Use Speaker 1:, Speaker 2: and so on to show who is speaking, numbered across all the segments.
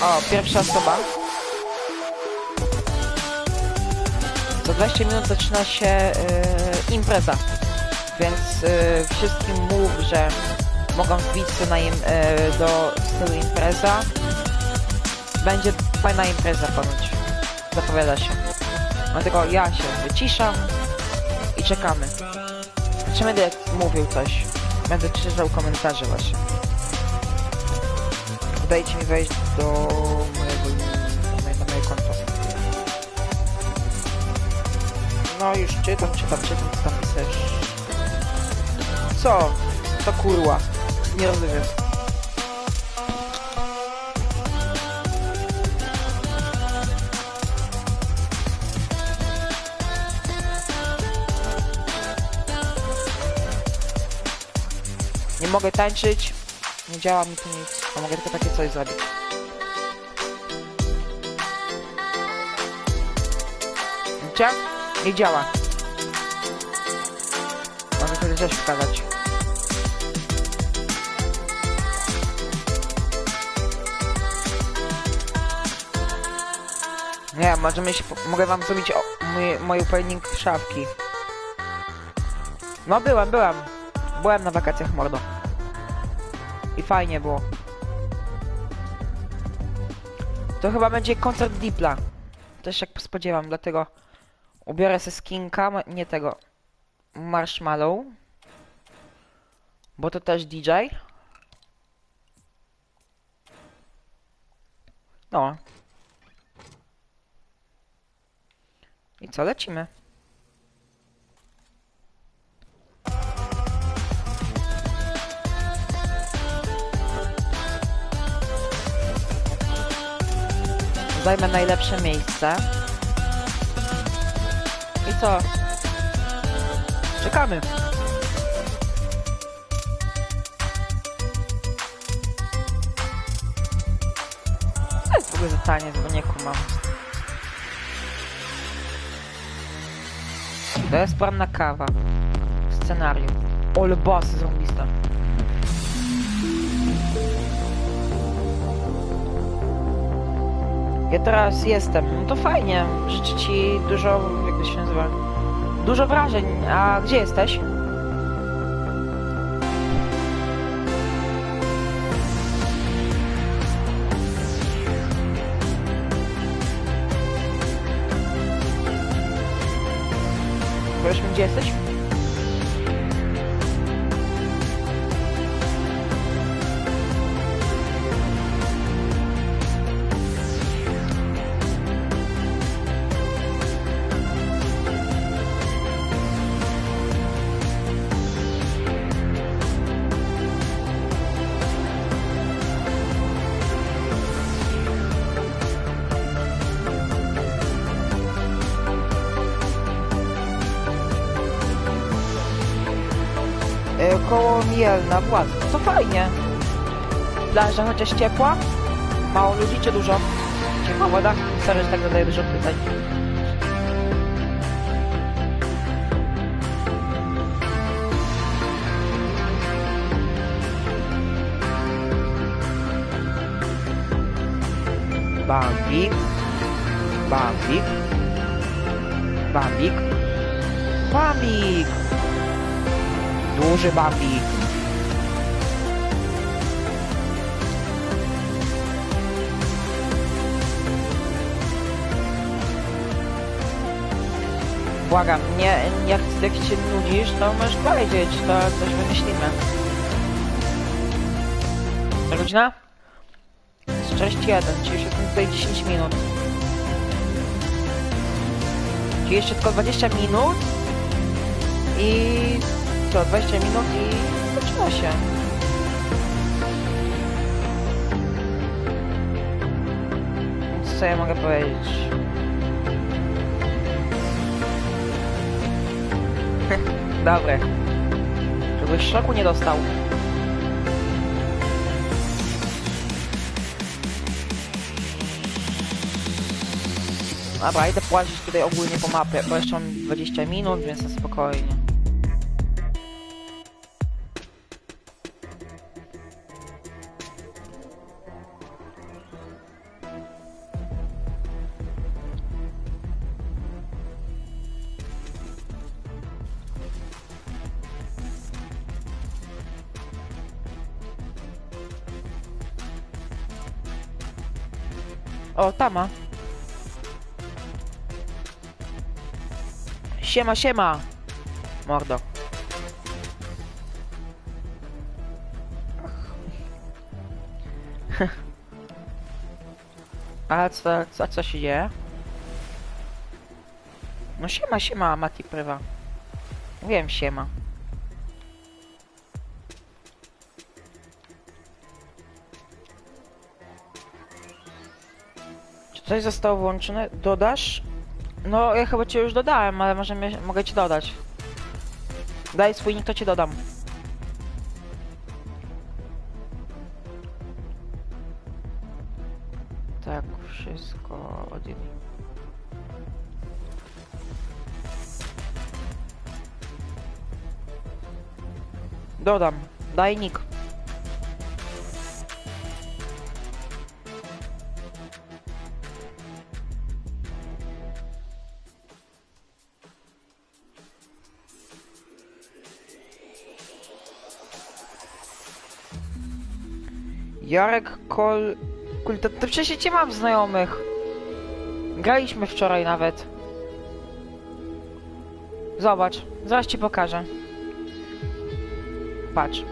Speaker 1: O, pierwsza osoba. Za 20 minut zaczyna się impreza. Więc wszystkim mów, że mogą wbić sobie do stylu impreza. Będzie fajna impreza ponoć. Zapowiada się. Dlatego ja się wyciszam i czekamy. Czy będę mówił coś? Będę czytał komentarze właśnie. Dajcie mi wejść do mojego konta. No już czytam, co tam pisałeś. Co? To kurwa. Nie rozumiem. Nie mogę tańczyć. Nie działa mi tu nic. A mogę tylko takie coś zrobić. Widzicie? Nie działa. Mogę sobie coś pokazać. Nie, mogę wam zrobić mój opening szafki. No byłem na wakacjach, mordo. I fajnie było. To chyba będzie koncert Dipla. Też jak spodziewam, dlatego ubiorę se skinka, nie tego, Marshmallow. Bo to też DJ. No. I co, lecimy. Zajmę najlepsze miejsce. I co? Czekamy. Co jest w ogóle za taniec, bo nie kumam. To jest poranna kawa. Scenariusz. Ole boss, zarąbista. Ja teraz jestem. No to fajnie. Życzę ci dużo, jak to się nazywa? Dużo wrażeń. A gdzie jesteś? Powiesz mi, gdzie jesteś? Koło Mielna, Władz. To fajnie. Plaża chociaż ciepła? Mało ludzi czy dużo? Ciepła woda? Sorry, że tak zadaję dużo pytań. Bambik. Bambik. Bambik. Bambik. Duży Bambik. Błagam, jak się nudzisz, to możesz powiedzieć, to coś wymyślimy. Godzina? 41, czyli jeszcze tutaj 10 minut. Czyli jeszcze tylko 20 minut i... co, 20 minut i zaczyna się. Co ja mogę powiedzieć? Dobre. Żebyś szoku nie dostał. Dobra, idę płacić tutaj ogólnie po mapie, bo jeszcze mam 20 minut, więc na spokojnie. O, tama. Siema, siema. Mordo. A co się dzieje? No siema, siema, Mati Prywa. Wiem, siema. Czy coś zostało włączone? Dodasz? No, ja chyba cię już dodałem, ale mogę ci dodać. Daj swój nick, to ci dodam. Tak, wszystko odjęli. Dodam. Daj nick. Jarek to przecież cię mam znajomych. Graliśmy wczoraj nawet. Zobacz, zaraz ci pokażę. Patrz.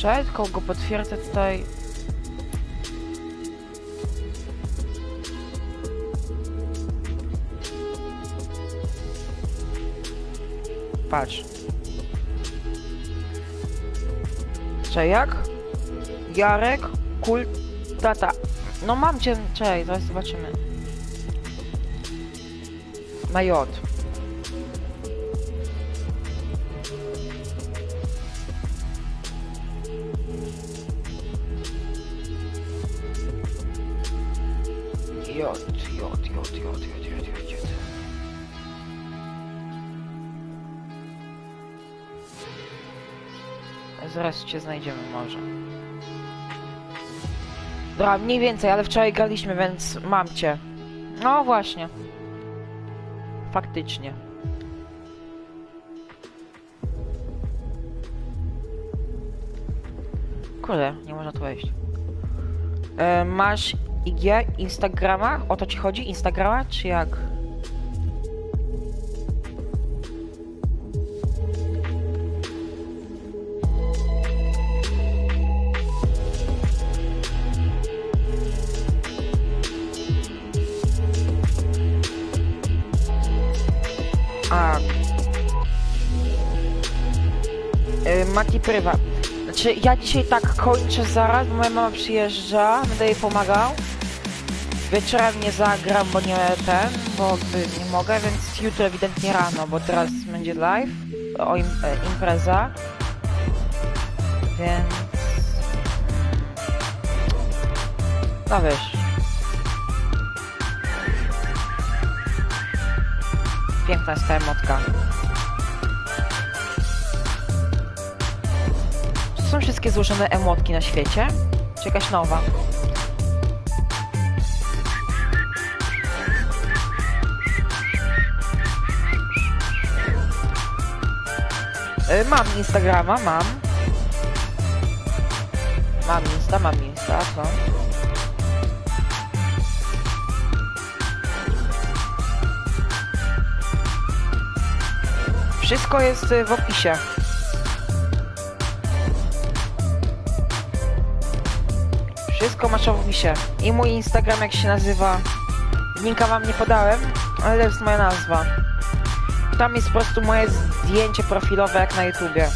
Speaker 1: Tylko go potwierdzę tutaj. Patrz. Jak? Jarek, tata. No mam cię, czekaj, zaraz zobaczymy. Na J. J. Zaraz cię znajdziemy może. Dobra, mniej więcej, ale wczoraj graliśmy, więc mam cię. No właśnie. Faktycznie. Kurde, nie można tu wejść. Masz IG, Instagrama? O to ci chodzi? Instagrama, czy jak? Mati Prywa. Znaczy, ja dzisiaj tak kończę zaraz, bo moja mama przyjeżdża, będę jej pomagał. Wieczorem nie zagram, bo bo nie mogę, więc jutro ewidentnie rano, bo teraz będzie live, impreza. Więc... no wiesz. Piękna jest ta emotka. Są wszystkie złożone emotki na świecie? Czy jakaś nowa? Mam Instagrama, mam. Mam Insta, co? Wszystko jest w opisie. Wszystko masz w opisie. I mój Instagram, jak się nazywa. Linka wam nie podałem, ale to jest moja nazwa. Tam jest po prostu moje zdjęcie profilowe jak na YouTubie.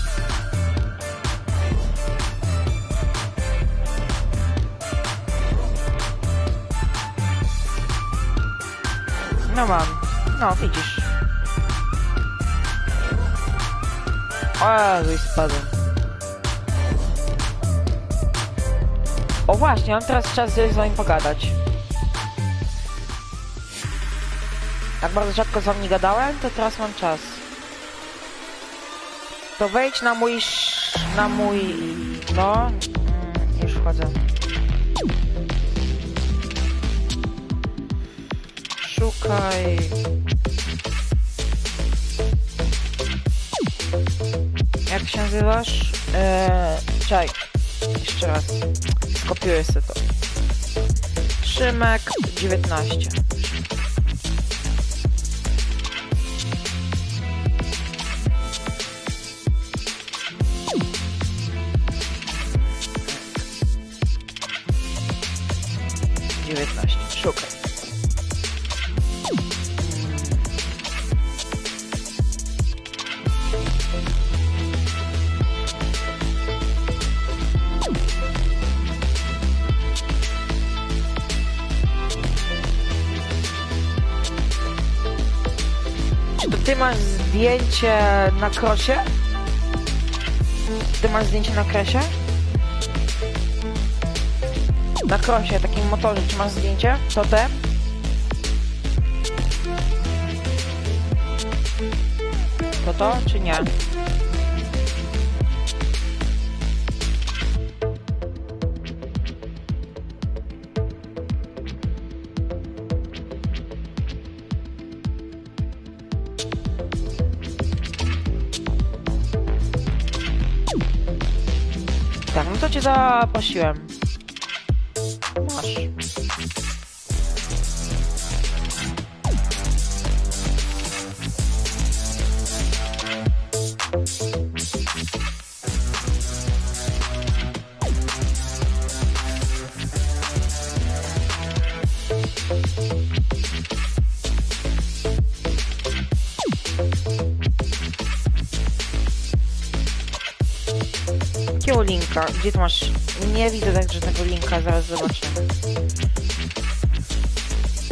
Speaker 1: No mam. No, widzisz. O Jezu, i spadłem. O właśnie, mam teraz czas z wami pogadać. Tak bardzo rzadko z wami gadałem, to teraz mam czas. To wejdź na mój... no... już wchodzę. Szukaj... jak się nazywasz? Czekaj. Jeszcze raz. Skopiuję sobie to. Szymek 19. Szukaj. Czy to ty masz zdjęcie na krosie? Ty masz zdjęcie na kresie? Na krosie, takim motorze, czy masz zdjęcie? To te? To, czy nie? Tak, no to cię zaprosiłem. Masz. Jakiego linka? Gdzie tu masz? Nie widzę tak żadnego linka, zaraz zobaczymy.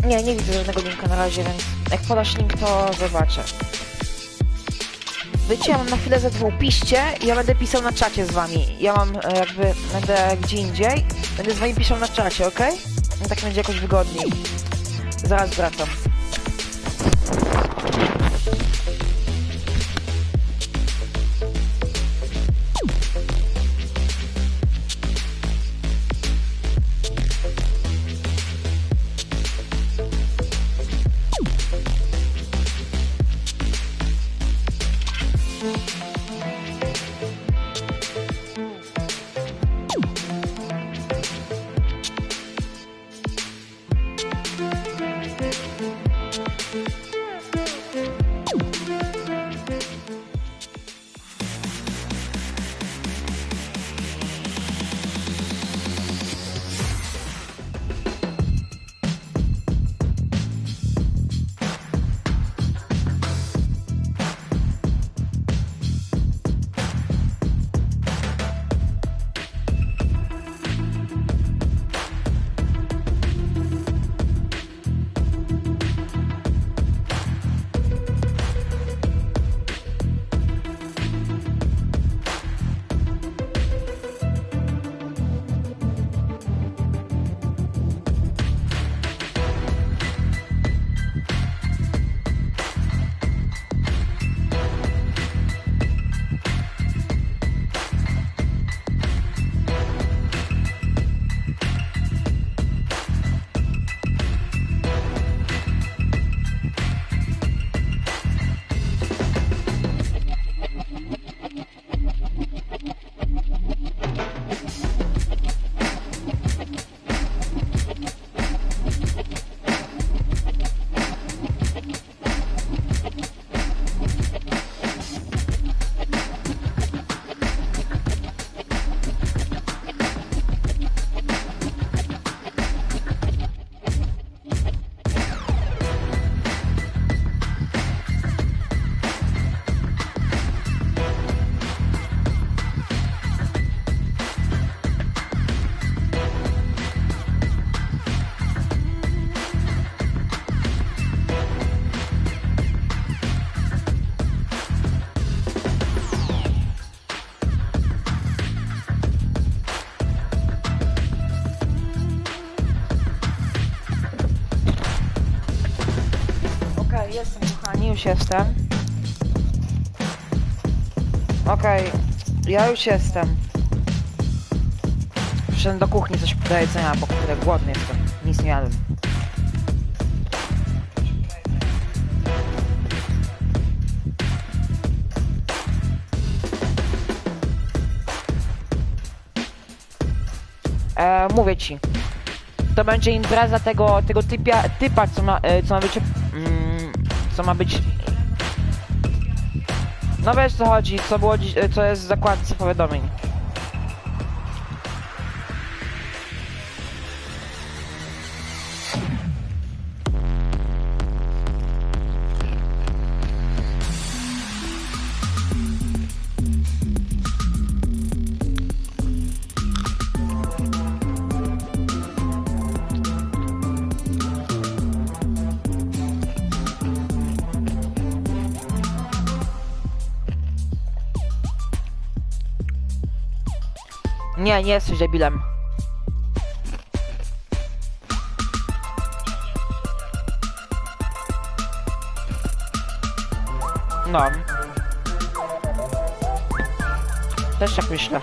Speaker 1: Nie widzę żadnego linka na razie, więc jak podasz link, to zobaczę. Wiecie, ja mam na chwilę Z2, piszcie i ja będę pisał na czacie z wami. Ja mam będę gdzie indziej, będę z wami pisał na czacie, ok? No tak będzie jakoś wygodniej. Zaraz wracam. Jestem, kochani, już jestem. Okej, ja już jestem. Przyszedłem do kuchni coś do jedzenia, bo kurde głodny jestem. Nic nie jadłem. Mówię ci. To będzie impreza tego typa, co ma być... No wiesz co chodzi, co jest w zakładce powiadomień. Nie jesteś debilem. No. Też tak myślę.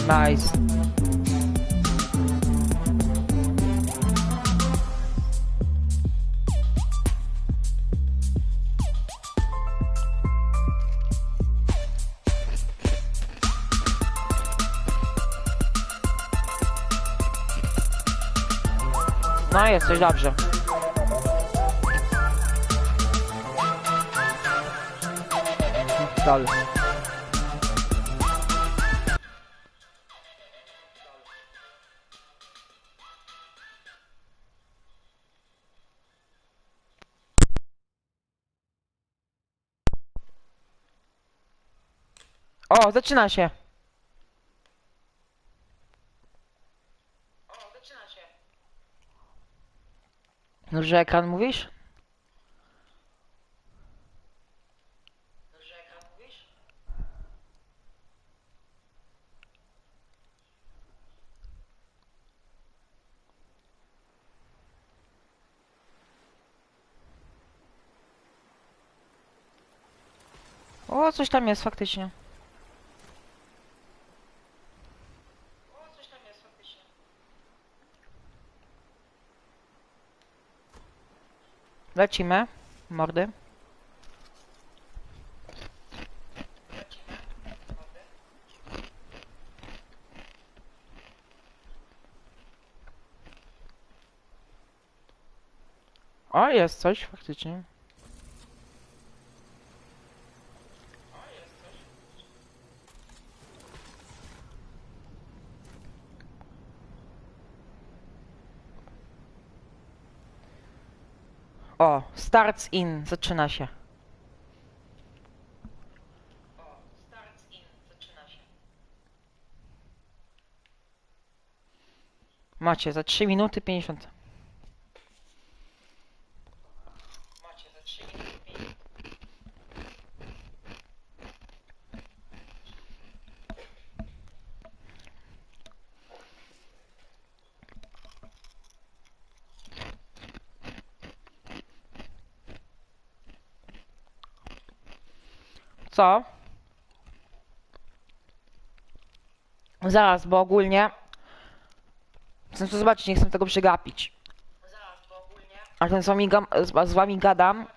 Speaker 1: Nice. No jesteś dobrze. Dal. O, zaczyna się. Duży ekran mówisz? O, coś tam jest faktycznie. Lecimy, mordy. O, jest coś faktycznie. O, starts in, zaczyna się. Macie za 3 minuty 50. Co? Zaraz, bo ogólnie chcę to zobaczyć, nie chcę tego przegapić. A ten z wami gadam.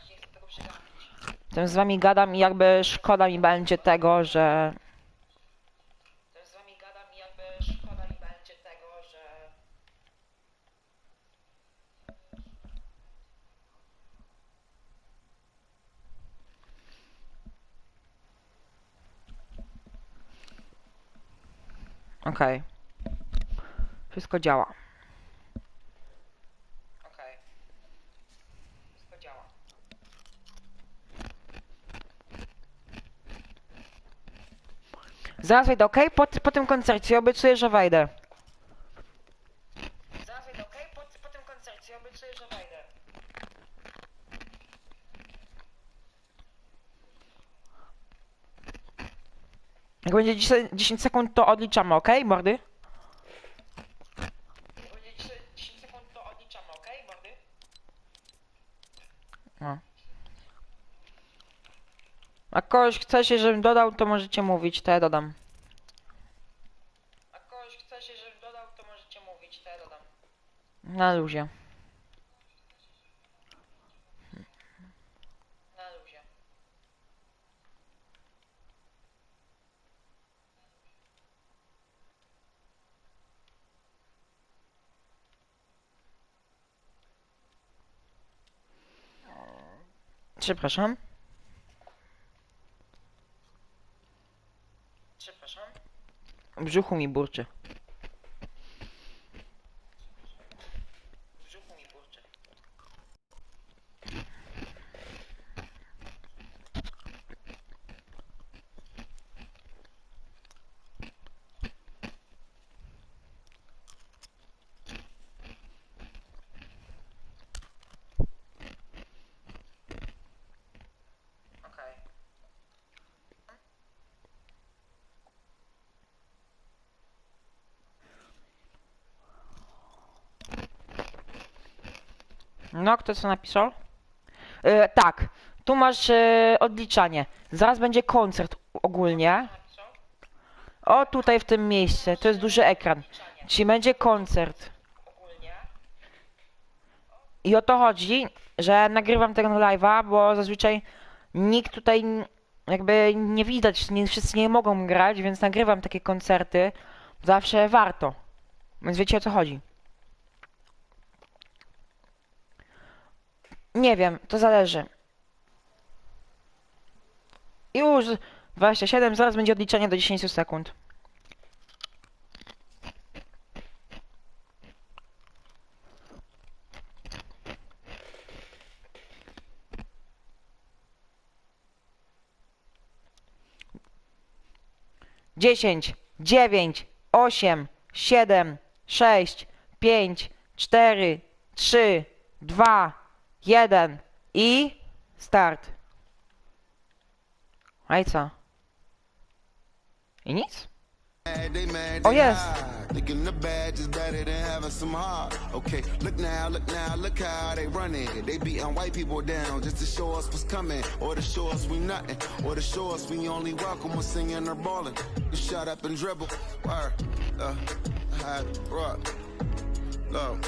Speaker 1: Ten z wami gadam i jakby szkoda mi będzie tego, że... Okej. Wszystko działa. Zaraz wejdę, okej? Po tym koncercie obiecuję, że wejdę. Zaraz wejdę, okej? Po tym koncercie obiecuję, że wejdę. Jak będzie 10 sekund, to odliczamy, okej, mordy? A kogoś chcecie, żebym dodał, to możecie mówić, to ja dodam. Na luzie. Przepraszam. W brzuchu mi burczy. No, kto co napisał? Tak, tu masz odliczanie. Zaraz będzie koncert ogólnie. O, tutaj w tym miejscu, to jest duży ekran. Czyli będzie koncert. I o to chodzi, że nagrywam tego live'a, bo zazwyczaj nikt tutaj jakby nie widać, nie, wszyscy nie mogą grać, więc nagrywam takie koncerty. Zawsze warto. Więc wiecie o co chodzi. Nie wiem, to zależy. Już 27, zaraz będzie odliczenie do 10 sekund. Dziesięć, dziewięć, 8, 7, 6, 5, 4, 3, 2, 1 i start. A i co? I nic? O, jest!
Speaker 2: Thinking the badge is better than having some heart. Okay, look now, look how they running. They beating white people down just to show us what's coming, or to show us we nothing, or to show us we only welcome when singing or balling. You shut up and dribble. Word, high rock, low.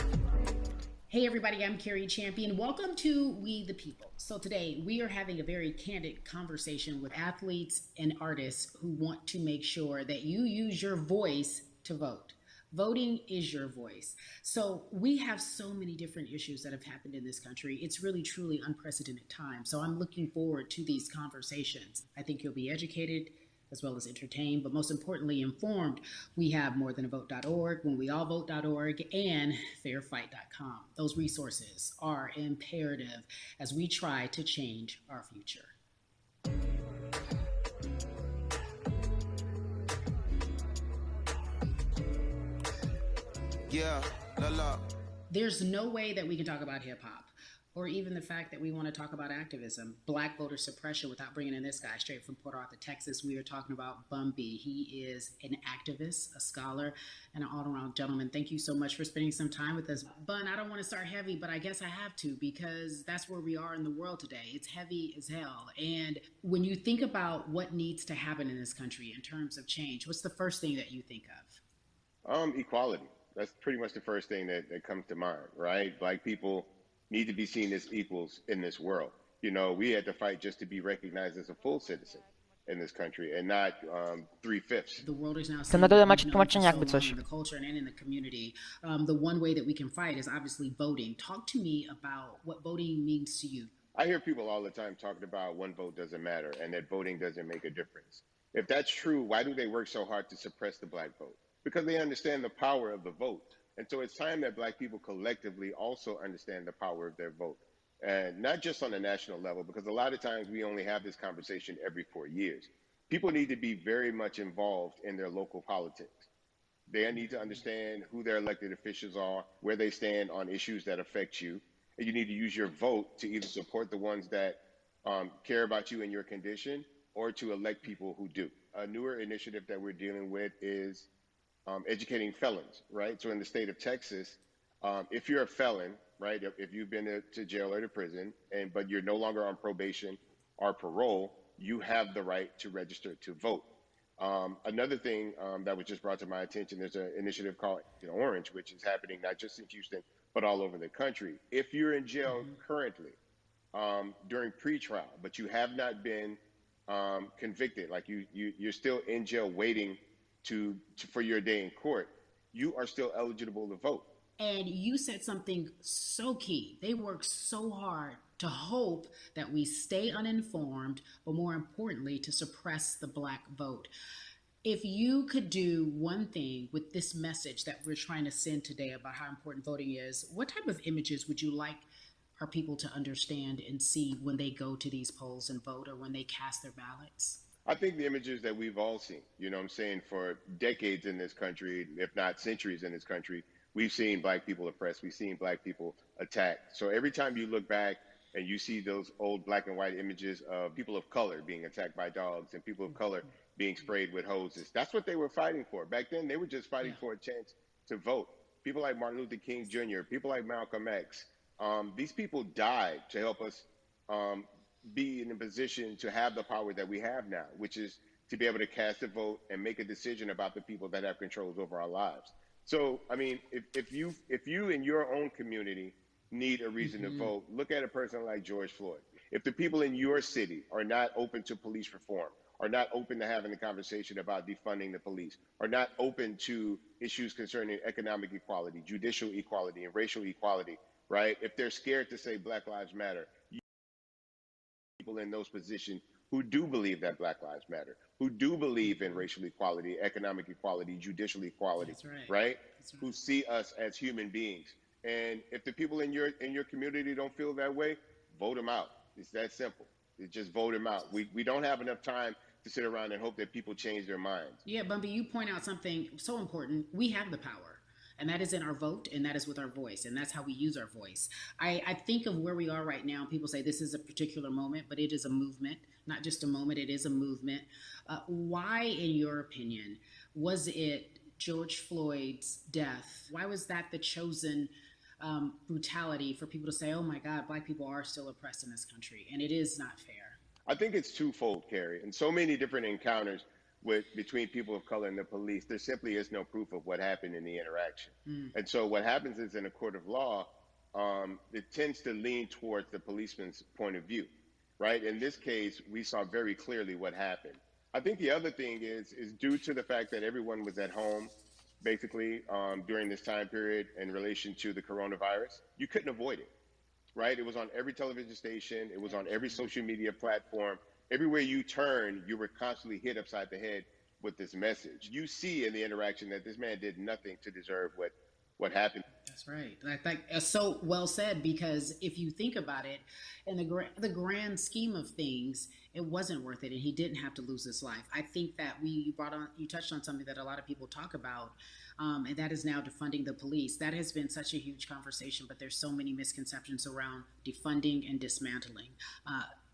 Speaker 3: Hey everybody, I'm Carrie Champion. Welcome to We the People. So today we are having a very candid conversation with athletes and artists who want to make sure that you use your voice to vote. Voting is your voice. So we have so many different issues that have happened in this country. It's really, truly unprecedented time. So I'm looking forward to these conversations. I think you'll be educated as well as entertained, but most importantly informed. We have morethanavote.org, whenweallvote.org, and fairfight.com. Those resources are imperative as we try to change our future.
Speaker 2: Yeah, la la.
Speaker 3: There's no way that we can talk about hip hop, or even the fact that we want to talk about activism, black voter suppression, without bringing in this guy straight from Port Arthur, Texas. We are talking about Bun B. He is an activist, a scholar, and an all-around gentleman. Thank you so much for spending some time with us. Bun, I don't want to start heavy, but I guess I have to, because that's where we are in the world today. It's heavy as hell. And when you think about what needs to happen in this country in terms of change, what's the first thing that you think of?
Speaker 4: Equality. That's pretty much the first thing that comes to mind, right? Black people need to be seen as equals in this world. You know, we had to fight just to be recognized as a full citizen in this country and not 3/5.
Speaker 3: The world is now
Speaker 1: To na dole macie tłumaczenie jakby coś.
Speaker 3: in the culture and in the community. The one way that we can fight is obviously voting. Talk to me about what voting means to you.
Speaker 4: I hear people all the time talking about one vote doesn't matter and that voting doesn't make a difference. If that's true, why do they work so hard to suppress the black vote? Because they understand the power of the vote. And so it's time that black people collectively also understand the power of their vote. And not just on a national level, because a lot of times we only have this conversation every 4 years. People need to be very much involved in their local politics. They need to understand who their elected officials are, where they stand on issues that affect you. And you need to use your vote to either support the ones that care about you and your condition, or to elect people who do. A newer initiative that we're dealing with is educating felons, right? So in the state of Texas, if you're a felon, right, if you've been to jail or to prison, but you're no longer on probation or parole, you have the right to register to vote. Another thing that was just brought to my attention, there's an initiative called Orange, which is happening not just in Houston, but all over the country. If you're in jail currently during pretrial, but you have not been convicted, like you're still in jail waiting for your day in court, you are still eligible to vote.
Speaker 3: And you said something so key. They work so hard to hope that we stay uninformed, but more importantly, to suppress the Black vote. If you could do one thing with this message that we're trying to send today about how important voting is, what type of images would you like our people to understand and see when they go to these polls and vote, or when they cast their ballots?
Speaker 4: I think the images that we've all seen, you know what I'm saying, for decades in this country, if not centuries in this country, we've seen Black people oppressed. We've seen Black people attacked. So every time you look back and you see those old black and white images of people of color being attacked by dogs and people of color being sprayed with hoses, that's what they were fighting for. Back then, they were just fighting for a chance to vote. People like Martin Luther King Jr., people like Malcolm X, these people died to help us be in a position to have the power that we have now, which is to be able to cast a vote and make a decision about the people that have controls over our lives. So, I mean, if you in your own community need a reason to vote, look at a person like George Floyd. If the people in your city are not open to police reform, are not open to having a conversation about defunding the police, are not open to issues concerning economic equality, judicial equality, and racial equality, right? If they're scared to say Black Lives Matter, people in those positions who do believe that Black Lives Matter, who do believe in racial equality, economic equality, judicial equality, right? Who see us as human beings. And if the people in your community don't feel that way, vote them out. It's that simple. It's just vote them out. We don't have enough time to sit around and hope that people change their minds.
Speaker 3: Yeah, Bumpy, you point out something so important. We have the power, and that is in our vote, and that is with our voice, and that's how we use our voice. I think of where we are right now. People say this is a particular moment, but it is a movement, not just a moment. It is a movement. Why, in your opinion, was it George Floyd's death? Why was that the chosen brutality for people to say, oh my God, Black people are still oppressed in this country, and it is not fair?
Speaker 4: I think it's twofold, Carrie. In so many different encounters between people of color and the police, there simply is no proof of what happened in the interaction. And so what happens is, in a court of law, it tends to lean towards the policeman's point of view, right? In this case, we saw very clearly what happened. I think the other thing is due to the fact that everyone was at home, basically, during this time period in relation to the coronavirus, you couldn't avoid it, right? It was on every television station. It was on every social media platform. Everywhere you turn, you were constantly hit upside the head with this message. You see in the interaction that this man did nothing to deserve what happened.
Speaker 3: That's right. So well said, because if you think about it, in the grand scheme of things, it wasn't worth it, and he didn't have to lose his life. I think that you touched on something that a lot of people talk about, and that is now defunding the police. That has been such a huge conversation, but there's so many misconceptions around defunding and dismantling.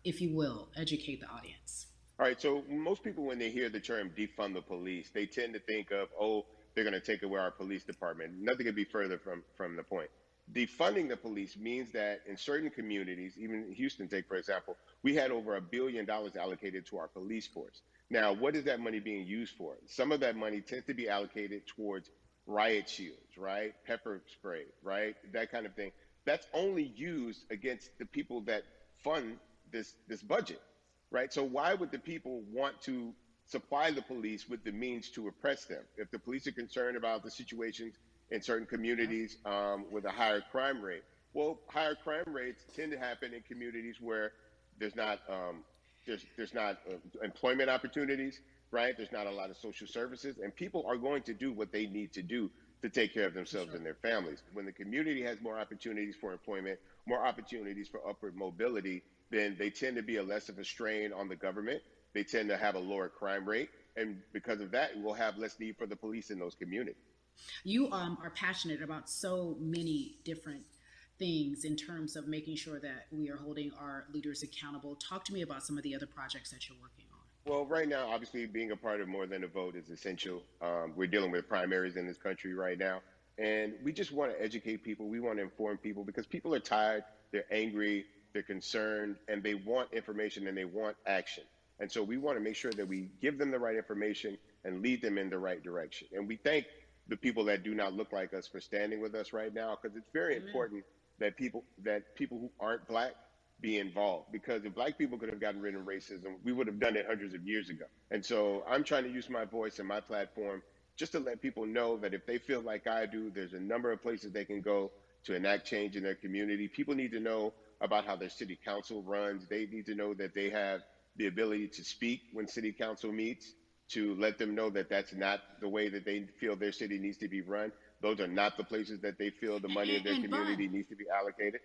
Speaker 3: If you will, educate the audience.
Speaker 4: All right, so most people, when they hear the term defund the police, they tend to think of, oh, they're going to take away our police department. Nothing could be further from the point. Defunding the police means that in certain communities, even Houston, take for example, we had over $1 billion allocated to our police force. Now, what is that money being used for? Some of that money tends to be allocated towards riot shields, right? Pepper spray, right? That kind of thing. That's only used against the people that fund this budget, right? So why would the people want to supply the police with the means to oppress them? If the police are concerned about the situations in certain communities with a higher crime rate, well, higher crime rates tend to happen in communities where there's not employment opportunities, right? There's not a lot of social services, and people are going to do what they need to do to take care of themselves and their families. When the community has more opportunities for employment, more opportunities for upward mobility, then they tend to be less of a strain on the government. They tend to have a lower crime rate. And because of that, we'll have less need for the police in those communities.
Speaker 3: You are passionate about so many different things in terms of making sure that we are holding our leaders accountable. Talk to me about some of the other projects that you're working on.
Speaker 4: Well, right now, obviously, being a part of More Than a Vote is essential. We're dealing with primaries in this country right now. And we just want to educate people. We want to inform people because people are tired, they're angry, they're concerned, and they want information and they want action. And so we want to make sure that we give them the right information and lead them in the right direction. And we thank the people that do not look like us for standing with us right now, because it's very important that people who aren't black be involved, because if black people could have gotten rid of racism, we would have done it hundreds of years ago. And so I'm trying to use my voice and my platform just to let people know that if they feel like I do, there's a number of places they can go to enact change in their community. People need to know about how their city council runs. They need to know that they have the ability to speak when city council meets, to let them know that that's not the way that they feel their city needs to be run. Those are not the places that they feel the money of their community needs to be allocated.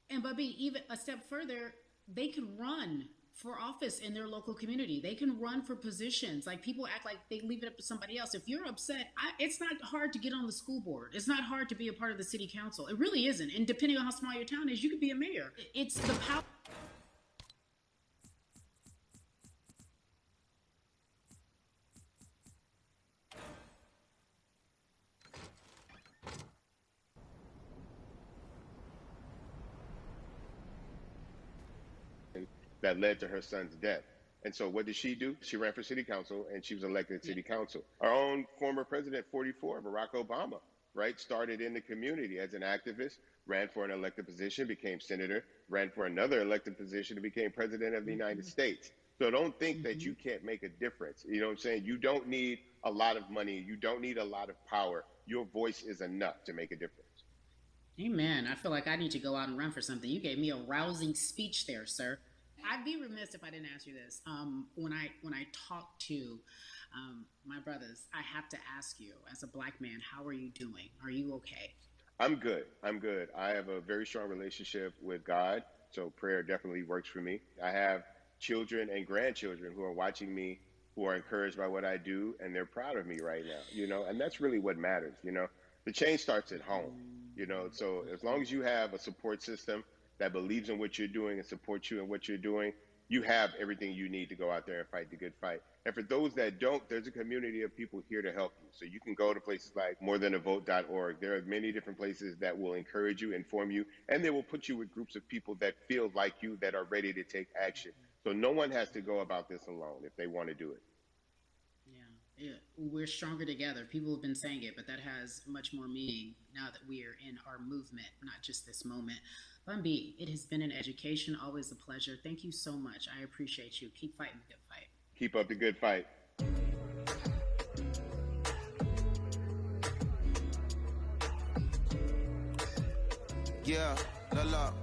Speaker 3: And Bubby, even a step further, they can run for office in their local community. They can run for positions. Like, people act like they leave it up to somebody else. If you're upset, it's not hard to get on the school board. It's not hard to be a part of the city council. It really isn't. And depending on how small your town is, you could be a mayor. It's the power.
Speaker 4: That led to her son's death. And so what did she do? She ran for city council, and she was elected to city council. Our own former president, 44, Barack Obama, right, started in the community as an activist, ran for an elected position, became senator, ran for another elected position, and became president of the United States. So don't think that you can't make a difference. You know what I'm saying? You don't need a lot of money. You don't need a lot of power. Your voice is enough to make a difference.
Speaker 3: Amen. I feel like I need to go out and run for something. You gave me a rousing speech there, sir. I'd be remiss if I didn't ask you this. When I talk to my brothers, I have to ask you, as a black man, how are you doing? Are you okay?
Speaker 4: I'm good. I'm good. I have a very strong relationship with God, so prayer definitely works for me. I have children and grandchildren who are watching me, who are encouraged by what I do, and they're proud of me right now, and that's really what matters. The change starts at home, so as long as you have a support system that believes in what you're doing and supports you in what you're doing, you have everything you need to go out there and fight the good fight. And for those that don't, there's a community of people here to help you. So you can go to places like morethanavote.org. There are many different places that will encourage you, inform you, and they will put you with groups of people that feel like you, that are ready to take action. So no one has to go about this alone if they want to do it.
Speaker 3: Yeah, we're stronger together. People have been saying it, but that has much more meaning now that we are in our movement, not just this moment. Bumby, it has been an education, always a pleasure. Thank you so much. I appreciate you. Keep fighting the good fight.
Speaker 4: Keep up the good fight.
Speaker 2: Yeah, la.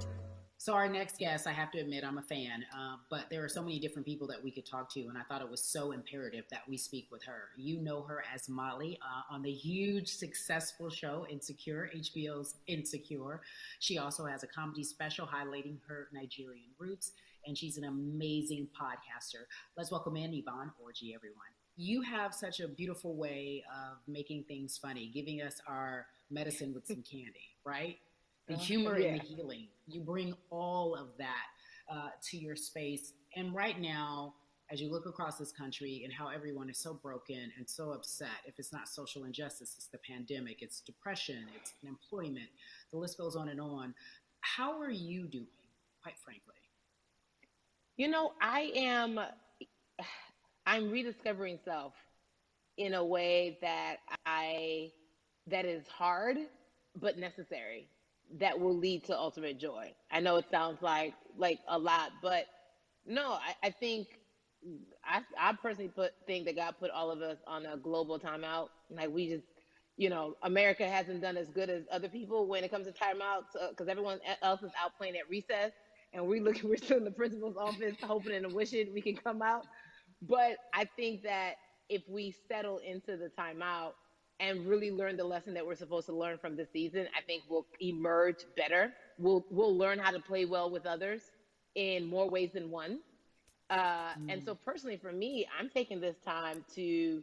Speaker 3: So our next guest, I have to admit, I'm a fan, but there are so many different people that we could talk to, and I thought it was so imperative that we speak with her. You know her as Molly on the huge, successful show Insecure, HBO's Insecure. She also has a comedy special highlighting her Nigerian roots, and she's an amazing podcaster. Let's welcome in Yvonne Orji, everyone. You have such a beautiful way of making things funny, giving us our medicine with some candy, right? The humor and the healing. You bring all of that to your space. And right now, as you look across this country and how everyone is so broken and so upset, if it's not social injustice, it's the pandemic, it's depression, it's unemployment, the list goes on and on. How are you doing, quite frankly?
Speaker 5: I'm rediscovering self in a way that is hard, but necessary, that will lead to ultimate joy. I know it sounds like a lot, but no, I think I personally think that God put all of us on a global timeout. Like, we just, America hasn't done as good as other people when it comes to timeouts, because everyone else is out playing at recess, and we're still in the principal's office hoping and wishing we can come out. But I think that if we settle into the timeout and really learn the lesson that we're supposed to learn from this season, I think we'll emerge better. We'll learn how to play well with others in more ways than one. And so personally for me, I'm taking this time to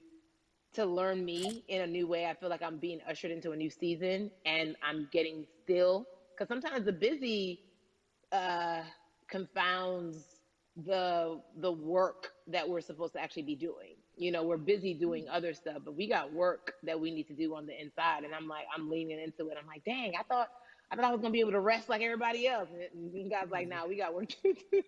Speaker 5: learn me in a new way. I feel like I'm being ushered into a new season, and I'm getting still, because sometimes the busy confounds the work that we're supposed to actually be doing. We're busy doing other stuff, but we got work that we need to do on the inside. And I'm leaning into it. I'm like, dang, I thought I was gonna be able to rest like everybody else. And God's like, nah, we got work to do.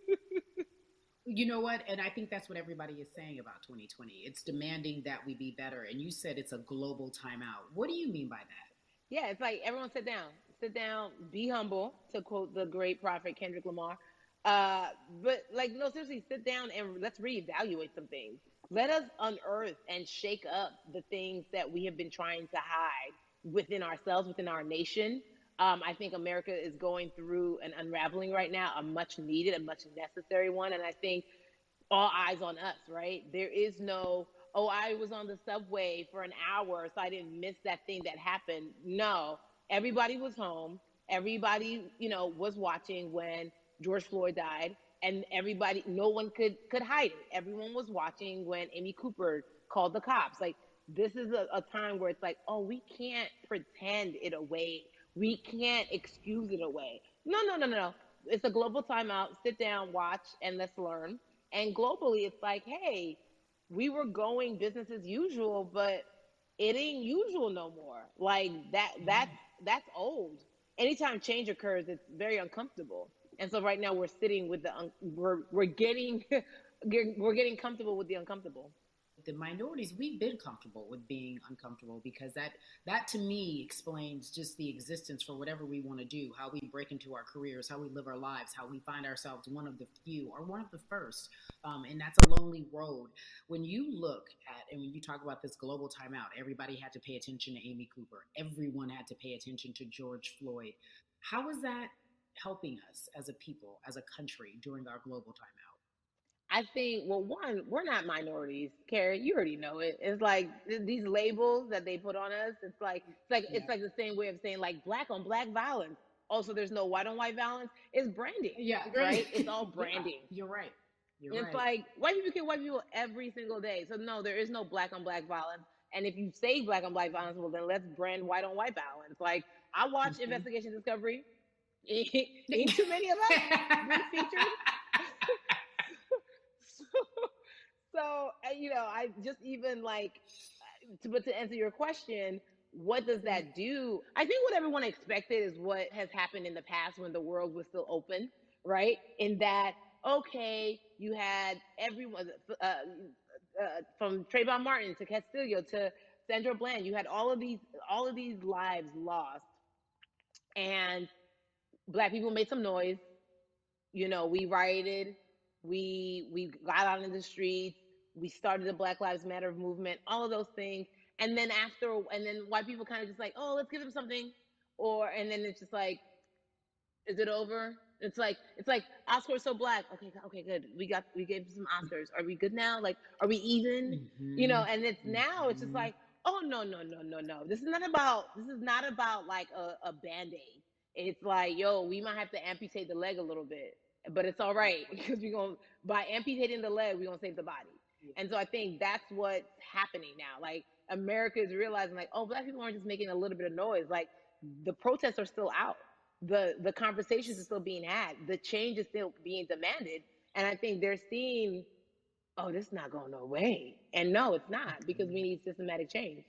Speaker 3: You know what? And I think that's what everybody is saying about 2020. It's demanding that we be better. And you said it's a global timeout. What do you mean by that?
Speaker 5: Yeah, it's like everyone sit down, be humble, to quote the great prophet Kendrick Lamar. Uh, but like, no, seriously, sit down and let's reevaluate some things. Let us unearth and shake up the things that we have been trying to hide within ourselves, within our nation. I think America is going through an unraveling right now, a much needed, a much necessary one. And I think all eyes on us, right? There is no, oh, I was on the subway for an hour, so I didn't miss that thing that happened. No, everybody was home. Everybody, was watching when George Floyd died, and everybody, no one could hide it. Everyone was watching when Amy Cooper called the cops. Like, this is a time where it's like, oh, we can't pretend it away. We can't excuse it away. No, no, no, no, no. It's a global timeout. Sit down, watch, and let's learn. And globally, it's like, hey, we were going business as usual, but it ain't usual no more. Like that's old. Anytime change occurs, it's very uncomfortable. And so right now we're sitting with we're getting we're getting comfortable with the uncomfortable.
Speaker 3: The minorities, we've been comfortable with being uncomfortable because that to me explains just the existence for whatever we want to do, how we break into our careers, how we live our lives, how we find ourselves one of the few or one of the first. And that's a lonely road. When you look at, and when you talk about this global timeout, everybody had to pay attention to Amy Cooper, everyone had to pay attention to George Floyd. How is that helping us as a people, as a country, during our global timeout?
Speaker 5: I think, well, one, we're not minorities, Carrie. You already know it. It's like these labels that they put on us. It's
Speaker 3: Yeah.
Speaker 5: like the same way of saying like black on black violence. Also, there's no white on white violence. It's branding,
Speaker 3: Yeah,
Speaker 5: right?
Speaker 3: great.
Speaker 5: It's all
Speaker 3: Yeah,
Speaker 5: branding.
Speaker 3: you're right. You're
Speaker 5: And it's
Speaker 3: right.
Speaker 5: like white people kill white people every single day. So no, there is no black on black violence. And if you say black on black violence, well then let's brand white on white violence. Like I watch
Speaker 3: Mhm.
Speaker 5: Investigation Discovery. Ain't too many of us being featured. so, I just even like to answer your question, what does that do? I think what everyone expected is what has happened in the past when the world was still open, right? In that, okay, you had everyone from Trayvon Martin to Castillo to Sandra Bland. You had all of these lives lost, and black people made some noise. We rioted, we got out in the streets, we started the Black Lives Matter movement, all of those things. And then white people kind of just like, oh, let's give them something. And then it's just like, is it over? It's like Oscars so black. Okay, okay, good. We gave some Oscars. Are we good now? Like, are we even?
Speaker 3: Mhm.
Speaker 5: And it's just
Speaker 3: Mhm.
Speaker 5: like, oh no, no, no, no, no. This is not about like a band-aid. It's like, yo, we might have to amputate the leg a little bit, but it's all right because we're gonna by amputating the leg, we're gonna save the body.
Speaker 3: Yeah.
Speaker 5: And so I think that's what's happening now. Like America is realizing, like, oh, black people aren't just making a little bit of noise. Like the protests are still out, the conversations are still being had, the change is still being demanded. And I think they're seeing, oh, this is not going no way. And no, it's not, because we need systematic change.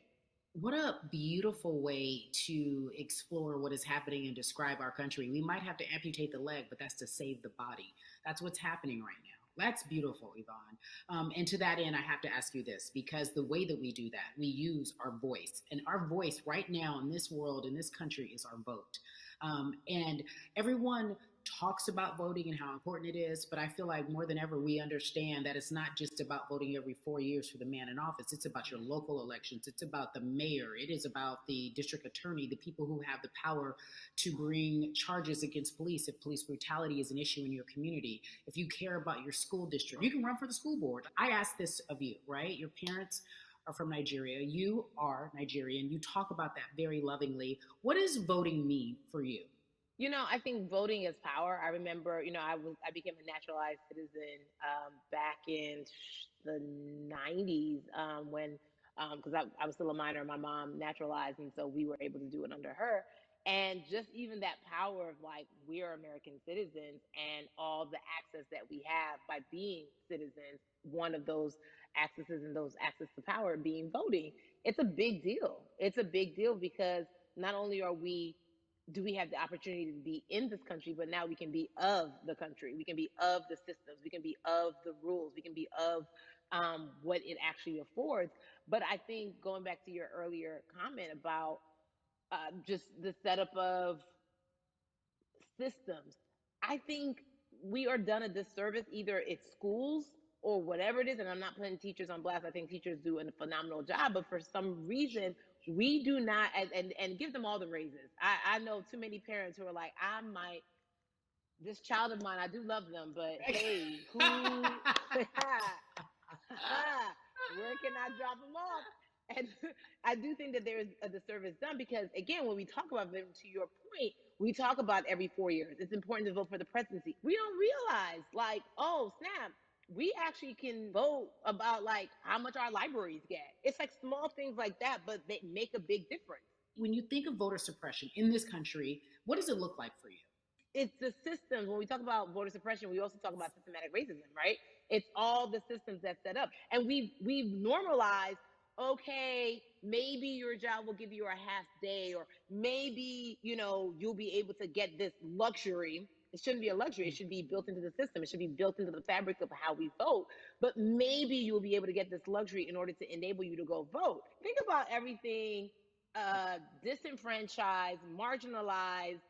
Speaker 3: What a beautiful way to explore what is happening and describe our country. We might have to amputate the leg, but that's to save the body. That's what's happening right now. That's beautiful, Yvonne. And to that end, I have to ask you this because the way that we do that, we use our voice. And our voice right now in this world, in this country, is our vote. And everyone talks about voting and how important it is, but I feel like more than ever we understand that it's not just about voting every 4 years for the man in office. It's about your local elections. It's about the mayor. It is about the district attorney, the people who have the power to bring charges against police if police brutality is an issue in your community. If you care about your school district, you can run for the school board. I ask this of you, right? Your parents are from Nigeria. You are Nigerian. You talk about that very lovingly. What does voting mean for you?
Speaker 5: I think voting is power. I remember, I became a naturalized citizen back in the '90s when because I was still a minor. My mom naturalized, and so we were able to do it under her. And just even that power of like we are American citizens and all the access that we have by being citizens. One of those accesses and those access to power being voting. It's a big deal. It's a big deal because not only are we do we have the opportunity to be in this country, but now we can be of the country. We can be of the systems. We can be of the rules. We can be of what it actually affords. But I think going back to your earlier comment about just the setup of systems, I think we are done a disservice, either it's schools or whatever it is. And I'm not putting teachers on blast. I think teachers do a phenomenal job, but for some reason, we do not, and give them all the raises. I know too many parents who are like, this child of mine, I do love them, but hey, who, where can I drop them off? And I do think that there is a disservice done because, again, when we talk about them, to your point, we talk about every 4 years. It's important to vote for the presidency. We don't realize, like, oh, snap, we actually can vote about, like, how much our libraries get. It's like small things like that, but they make a big difference.
Speaker 3: When you think of voter suppression in this country, what does it look like for you?
Speaker 5: It's the systems. When we talk about voter suppression, we also talk about systematic racism, right? It's all the systems that set up. And we've normalized, okay, maybe your job will give you a half day, or maybe, you'll be able to get this luxury. It shouldn't be a luxury. It should be built into the system. It should be built into the fabric of how we vote. But maybe you'll be able to get this luxury in order to enable you to go vote. Think about everything disenfranchised, marginalized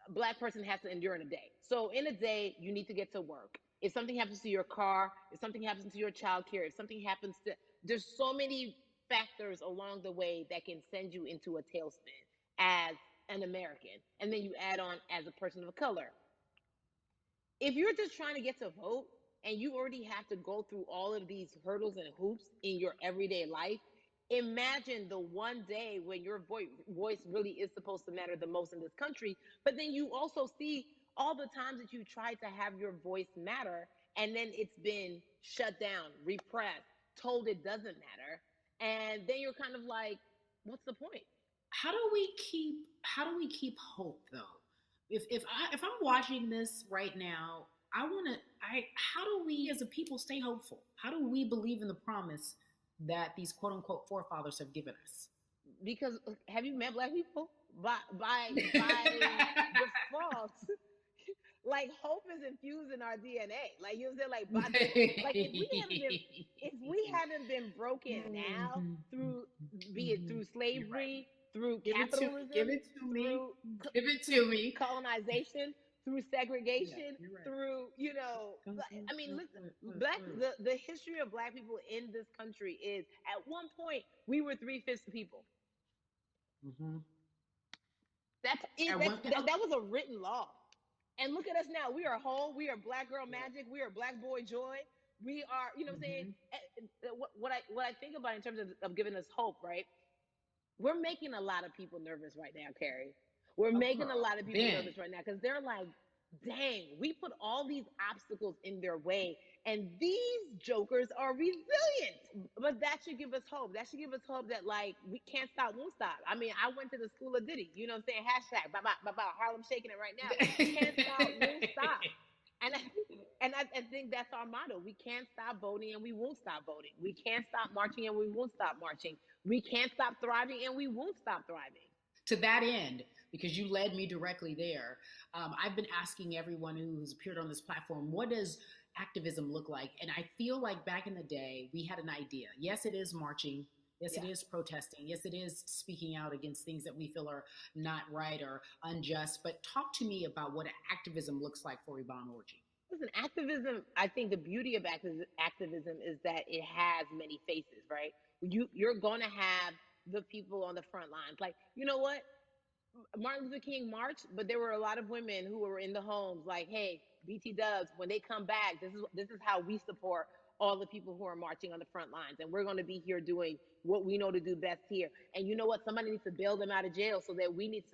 Speaker 5: Black person has to endure in a day. So in a day, you need to get to work. If something happens to your car, if something happens to your child care, if something happens to, there's so many factors along the way that can send you into a tailspin as an American. And then you add on as a person of color. If you're just trying to get to vote and you already have to go through all of these hurdles and hoops in your everyday life, imagine the one day when your voice really is supposed to matter the most in this country. But then you also see all the times that you tried to have your voice matter, and then it's been shut down, repressed, told it doesn't matter. And then you're kind of like, what's the point?
Speaker 3: How do we keep hope though? If I'm watching this right now, how do we as a people stay hopeful? How do we believe in the promise that these quote unquote forefathers have given us?
Speaker 5: Because have you met Black people? By default, like hope is infused in our DNA. Like, you know what I'm saying? Like, like if we haven't been broken now through, be it through slavery, through capitalism,
Speaker 3: give it to me,
Speaker 5: give it to me, colonization, through segregation, through, I mean, listen, the history of Black people in this country is, at one point we were 3/5 the people.
Speaker 3: Mm-hmm.
Speaker 5: That was a written law. And look at us now. We are whole. We are Black girl magic. We are Black boy joy. We are, you know what I'm saying? What I think about in terms of giving us hope, right? We're making a lot of people nervous right now, Carrie. We're making a lot of people nervous right now because they're like, dang, we put all these obstacles in their way, and these jokers are resilient. But that should give us hope. That should give us hope that, like, we can't stop, won't stop. I mean, I went to the school of Diddy, you know what I'm saying? Hashtag, Harlem shaking it right now. Can't stop, won't stop. And I think that's our motto. We can't stop voting and we won't stop voting. We can't stop marching and we won't stop marching. We can't stop thriving and we won't stop thriving.
Speaker 3: To that end, because you led me directly there, I've been asking everyone who's appeared on this platform, what does activism look like? And I feel like back in the day, we had an idea. Yes, it is marching. Yes, it is protesting. Yes, it is speaking out against things that we feel are not right or unjust. But talk to me about what activism looks like for Yvonne Orji.
Speaker 5: Listen, activism, I think the beauty of activism is that it has many faces, right? You're going to have the people on the front lines. Like, you know what? Martin Luther King marched, but there were a lot of women who were in the homes like, hey, BT Dubs, when they come back, this is how we support all the people who are marching on the front lines. And we're going to be here doing what we know to do best here. And you know what? Somebody needs to bail them out of jail so now we need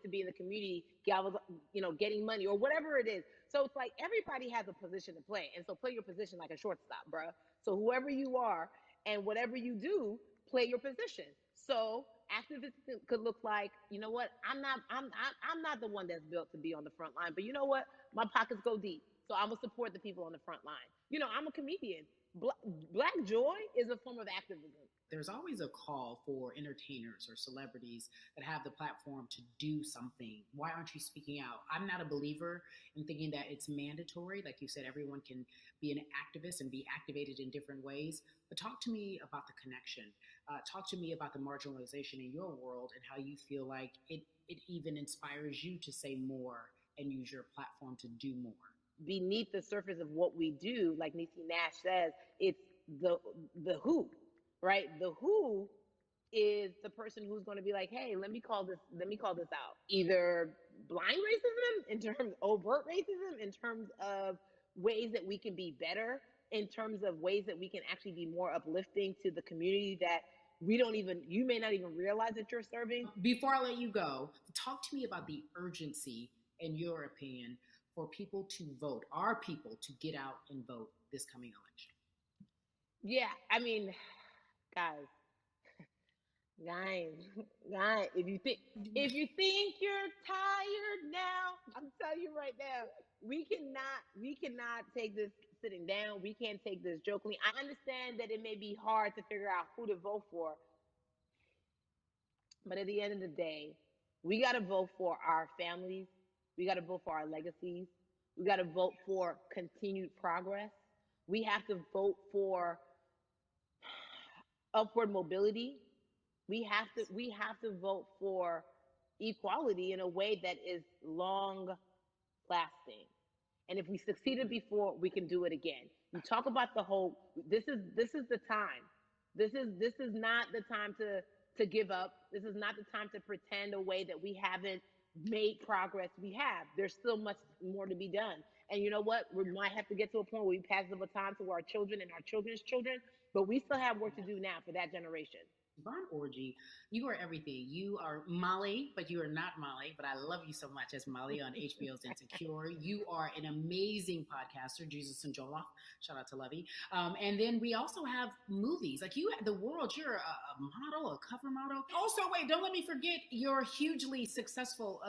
Speaker 5: to be in the community, getting money or whatever it is. So it's like everybody has a position to play. And so play your position like a shortstop, bruh. So whoever you are and whatever you do, play your position. So activism could look like, you know what? I'm not the one that's built to be on the front line, but you know what? My pockets go deep. So I'm gonna support the people on the front line. I'm a comedian. Black joy is a form of activism.
Speaker 3: there's always a call for entertainers or celebrities that have the platform to do something. Why aren't you speaking out? I'm not a believer in thinking that it's mandatory. Like you said, everyone can be an activist and be activated in different ways. But talk to me about the connection. Talk to me about the marginalization in your world and how you feel like it even inspires you to say more and use your platform to do more.
Speaker 5: Beneath the surface of what we do, like Niecy Nash says, it's the who, right? The who is the person who's going to be like, hey, let me call this out. Either blind racism in terms of overt racism, in terms of ways that we can be better, in terms of ways that we can actually be more uplifting to the community that you may not even realize that you're serving.
Speaker 3: Before I let you go, talk to me about the urgency, in your opinion, for people to vote, our people to get out and vote this coming election.
Speaker 5: Yeah, I mean, guys, guys, guys, if you think you're tired now, I'm telling you right now, we cannot take this sitting down. We can't take this jokingly. I understand that it may be hard to figure out who to vote for, but at the end of the day, we got to vote for our families. We got to vote for our legacies. We got to vote for continued progress. We have to vote for upward mobility. We have to vote for equality in a way that is long lasting. And if we succeeded before, we can do it again. You talk about the hope. This is the time. This is not the time to give up. This is not the time to pretend a way that we haven't made progress. We have. There's still much more to be done. And you know what? We might have to get to a point where we pass the baton to our children and our children's children, but we still have work to do now for that generation.
Speaker 3: Von Orgy, you are everything. You are Molly, but you are not Molly. But I love you so much as Molly on HBO's Insecure. You are an amazing podcaster, Jesus and Joloff. Shout out to Lovey. And then we also have movies. Like you, the world. You're a model, a cover model. Also, wait, don't let me forget your hugely successful